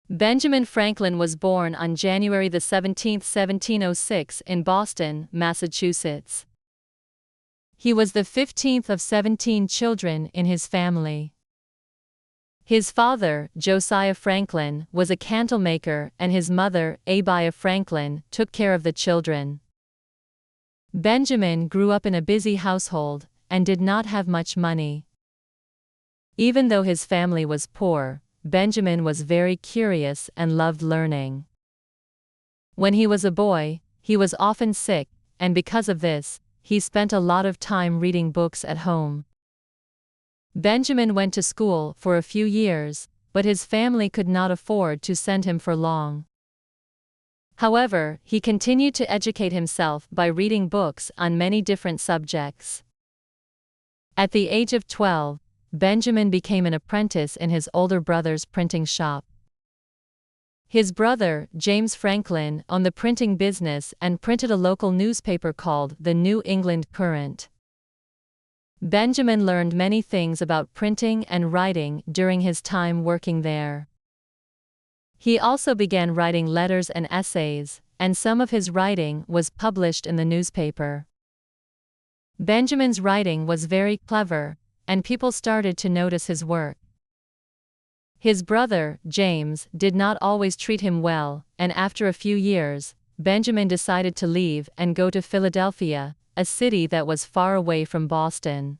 Benjamin Franklin was born on January 17, 1706 in Boston, Massachusetts. He was the 15th of 17 children in his family. His father, Josiah Franklin, was a candle maker, and his mother, Abiah Franklin, took care of the children. Benjamin grew up in a busy household and did not have much money. Even though his family was poor, Benjamin was very curious and loved learning. When he was a boy, he was often sick, and because of this, he spent a lot of time reading books at home. Benjamin went to school for a few years, but his family could not afford to send him for long. However, he continued to educate himself by reading books on many different subjects. At the age of 12, Benjamin became an apprentice in his older brother's printing shop. His brother, James Franklin, owned the printing business and printed a local newspaper called the New England Courant. Benjamin learned many things about printing and writing during his time working there. He also began writing letters and essays, and some of his writing was published in the newspaper. Benjamin's writing was very clever, and people started to notice his work. His brother, James, did not always treat him well, and after a few years, Benjamin decided to leave and go to Philadelphia, a city that was far away from Boston.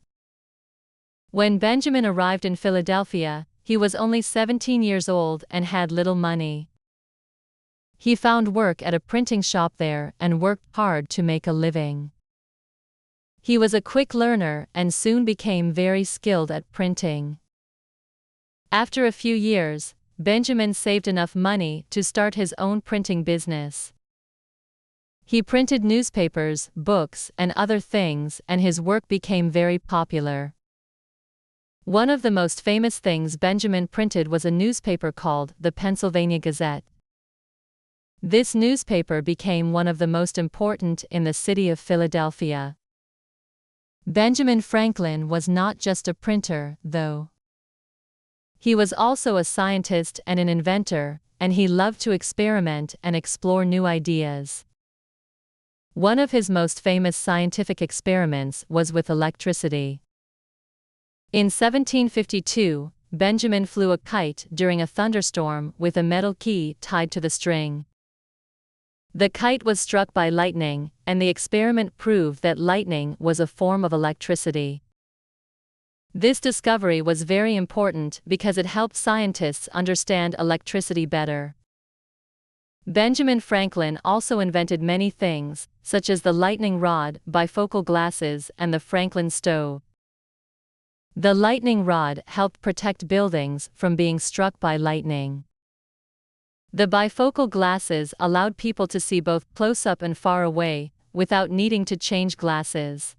When Benjamin arrived in Philadelphia, he was only 17 years old and had little money. He found work at a printing shop there and worked hard to make a living. He was a quick learner and soon became very skilled at printing. After a few years, Benjamin saved enough money to start his own printing business. He printed newspapers, books, and other things, and his work became very popular. One of the most famous things Benjamin printed was a newspaper called the Pennsylvania Gazette. This newspaper became one of the most important in the city of Philadelphia. Benjamin Franklin was not just a printer, though. He was also a scientist and an inventor, and he loved to experiment and explore new ideas. One of his most famous scientific experiments was with electricity. In 1752, Benjamin flew a kite during a thunderstorm with a metal key tied to the string. The kite was struck by lightning, and the experiment proved that lightning was a form of electricity. This discovery was very important because it helped scientists understand electricity better. Benjamin Franklin also invented many things, such as the lightning rod, bifocal glasses, and the Franklin stove. The lightning rod helped protect buildings from being struck by lightning. The bifocal glasses allowed people to see both close-up and far away, without needing to change glasses.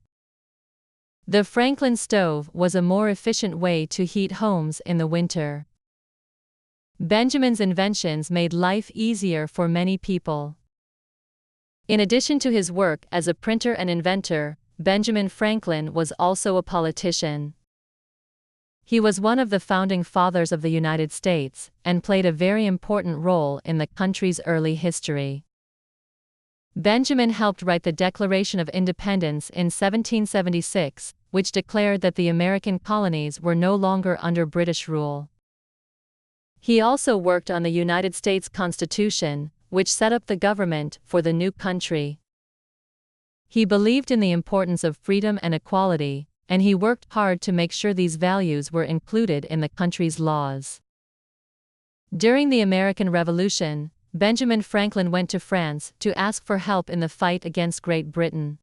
The Franklin stove was a more efficient way to heat homes in the winter. Benjamin's inventions made life easier for many people. In addition to his work as a printer and inventor, Benjamin Franklin was also a politician. He was one of the founding fathers of the United States, and played a very important role in the country's early history. Benjamin helped write the Declaration of Independence in 1776, which declared that the American colonies were no longer under British rule. He also worked on the United States Constitution, which set up the government for the new country. He believed in the importance of freedom and equality, and he worked hard to make sure these values were included in the country's laws. During the American Revolution, Benjamin Franklin went to France to ask for help in the fight against Great Britain.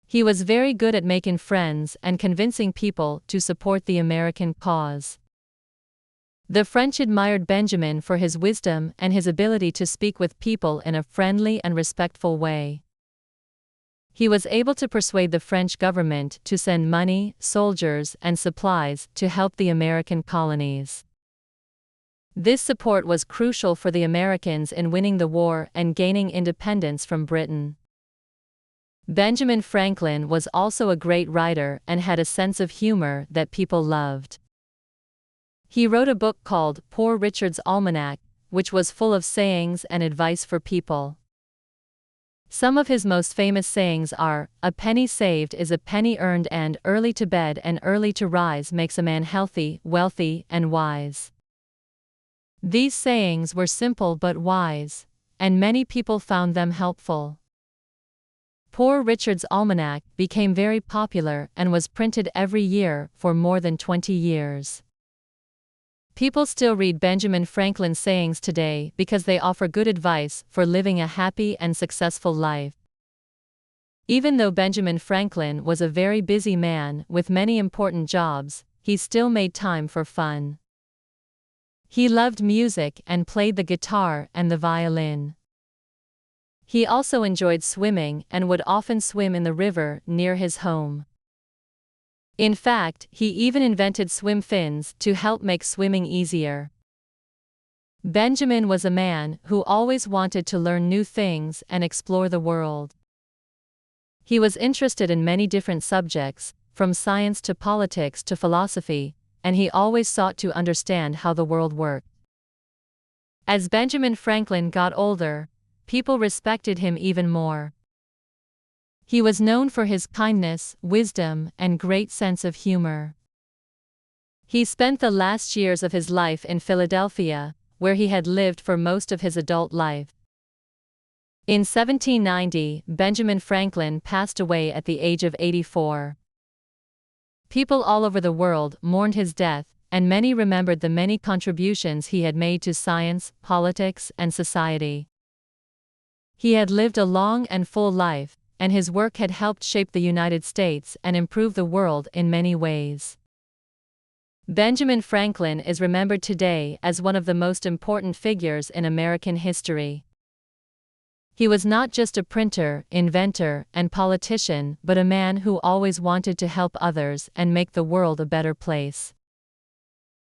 He was very good at making friends and convincing people to support the American cause. The French admired Benjamin for his wisdom and his ability to speak with people in a friendly and respectful way. He was able to persuade the French government to send money, soldiers, and supplies to help the American colonies. This support was crucial for the Americans in winning the war and gaining independence from Britain. Benjamin Franklin was also a great writer and had a sense of humor that people loved. He wrote a book called Poor Richard's Almanac, which was full of sayings and advice for people. Some of his most famous sayings are, "A penny saved is a penny earned," and "Early to bed and early to rise makes a man healthy, wealthy, and wise." These sayings were simple but wise, and many people found them helpful. Poor Richard's Almanac became very popular and was printed every year for more than 20 years. People still read Benjamin Franklin's sayings today because they offer good advice for living a happy and successful life. Even though Benjamin Franklin was a very busy man with many important jobs, he still made time for fun. He loved music and played the guitar and the violin. He also enjoyed swimming and would often swim in the river near his home. In fact, he even invented swim fins to help make swimming easier. Benjamin was a man who always wanted to learn new things and explore the world. He was interested in many different subjects, from science to politics to philosophy, and he always sought to understand how the world worked. As Benjamin Franklin got older, people respected him even more. He was known for his kindness, wisdom, and great sense of humor. He spent the last years of his life in Philadelphia, where he had lived for most of his adult life. In 1790, Benjamin Franklin passed away at the age of 84. People all over the world mourned his death, and many remembered the many contributions he had made to science, politics, and society. He had lived a long and full life, and his work had helped shape the United States and improve the world in many ways. Benjamin Franklin is remembered today as one of the most important figures in American history. He was not just a printer, inventor, and politician, but a man who always wanted to help others and make the world a better place.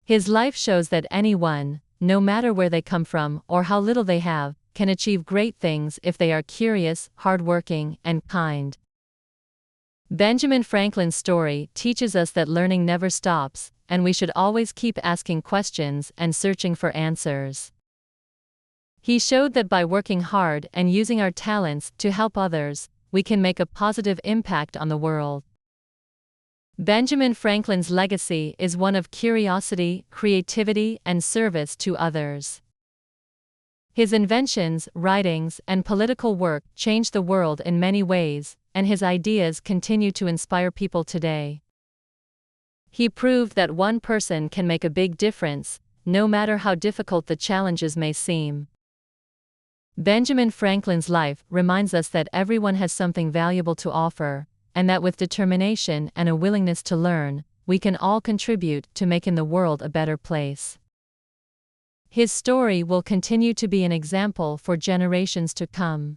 His life shows that anyone, no matter where they come from or how little they have, can achieve great things if they are curious, hardworking, and kind. Benjamin Franklin's story teaches us that learning never stops, and we should always keep asking questions and searching for answers. He showed that by working hard and using our talents to help others, we can make a positive impact on the world. Benjamin Franklin's legacy is one of curiosity, creativity, and service to others. His inventions, writings, and political work changed the world in many ways, and his ideas continue to inspire people today. He proved that one person can make a big difference, no matter how difficult the challenges may seem. Benjamin Franklin's life reminds us that everyone has something valuable to offer, and that with determination and a willingness to learn, we can all contribute to making the world a better place. His story will continue to be an example for generations to come.